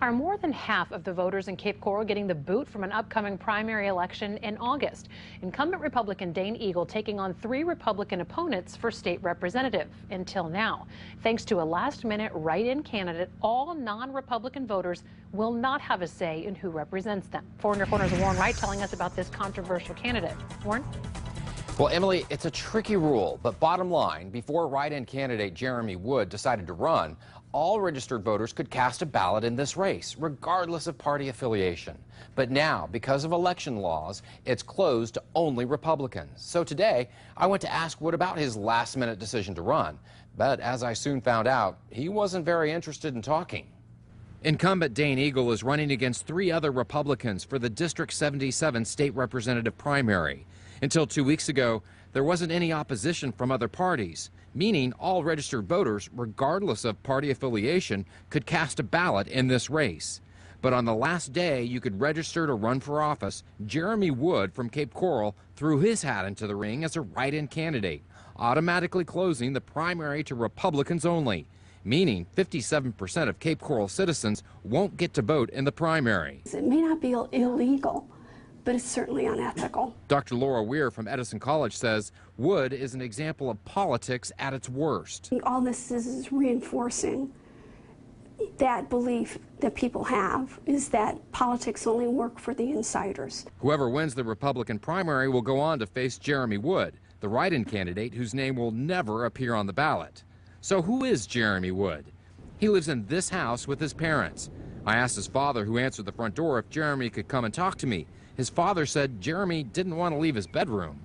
Are more than half of the voters in Cape Coral getting the boot from an upcoming primary election in August? Incumbent Republican Dane Eagle taking on 3 Republican opponents for state representative. Until now, thanks to a last-minute write-in candidate, all non-Republican voters will not have a say in who represents them. Four in Your Corner's Warren Wright telling us about this controversial candidate. Warren? Well, Emily, it's a tricky rule, but bottom line, before write-in candidate Jeremy Wood decided to run, all registered voters could cast a ballot in this race, regardless of party affiliation. But now, because of election laws, it's closed to only Republicans. So today, I went to ask Wood about his last-minute decision to run. But as I soon found out, he wasn't very interested in talking. Incumbent Dane Eagle is running against 3 other Republicans for the District 77 state representative primary. Until 2 weeks ago, there wasn't any opposition from other parties, meaning all registered voters, regardless of party affiliation, could cast a ballot in this race. But on the last day you could register to run for office, Jeremy Wood from Cape Coral threw his hat into the ring as a write-in candidate, automatically closing the primary to Republicans only, meaning 57% of Cape Coral citizens won't get to vote in the primary. It may not be illegal, but it's certainly unethical. Dr. Laura Weir from Edison College says Wood is an example of politics at its worst. All this is reinforcing that belief that people have, is that politics only work for the insiders. Whoever wins the Republican primary will go on to face Jeremy Wood, the write-in candidate whose name will never appear on the ballot. So who is Jeremy Wood? He lives in this house with his parents. I asked his father, who answered the front door, if Jeremy could come and talk to me. His father said Jeremy didn't want to leave his bedroom.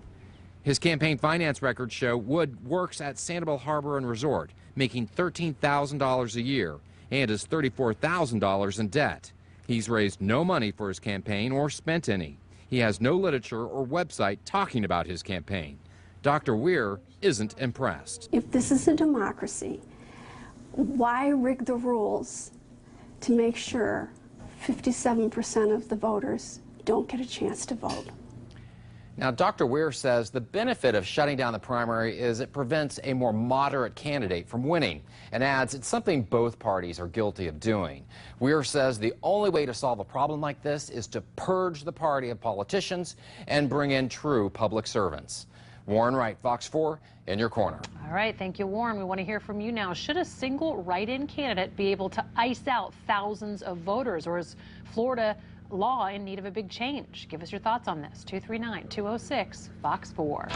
His campaign finance records show Wood works at Sanibel Harbor and Resort, making $13,000 a year, and is $34,000 in debt. He's raised no money for his campaign or spent any. He has no literature or website talking about his campaign. Dr. Weir isn't impressed. If this is a democracy, why rig the rules to make sure 57% of the voters don't get a chance to vote? Now, Dr. Weir says the benefit of shutting down the primary is it prevents a more moderate candidate from winning, and adds it's something both parties are guilty of doing. Weir says the only way to solve a problem like this is to purge the party of politicians and bring in true public servants. Warren Wright, Fox 4, in your corner. All right, thank you, Warren. We want to hear from you now. Should a single write-in candidate be able to ice out thousands of voters, or is Florida law in need of a big change? Give us your thoughts on this. 239-206, Fox 4.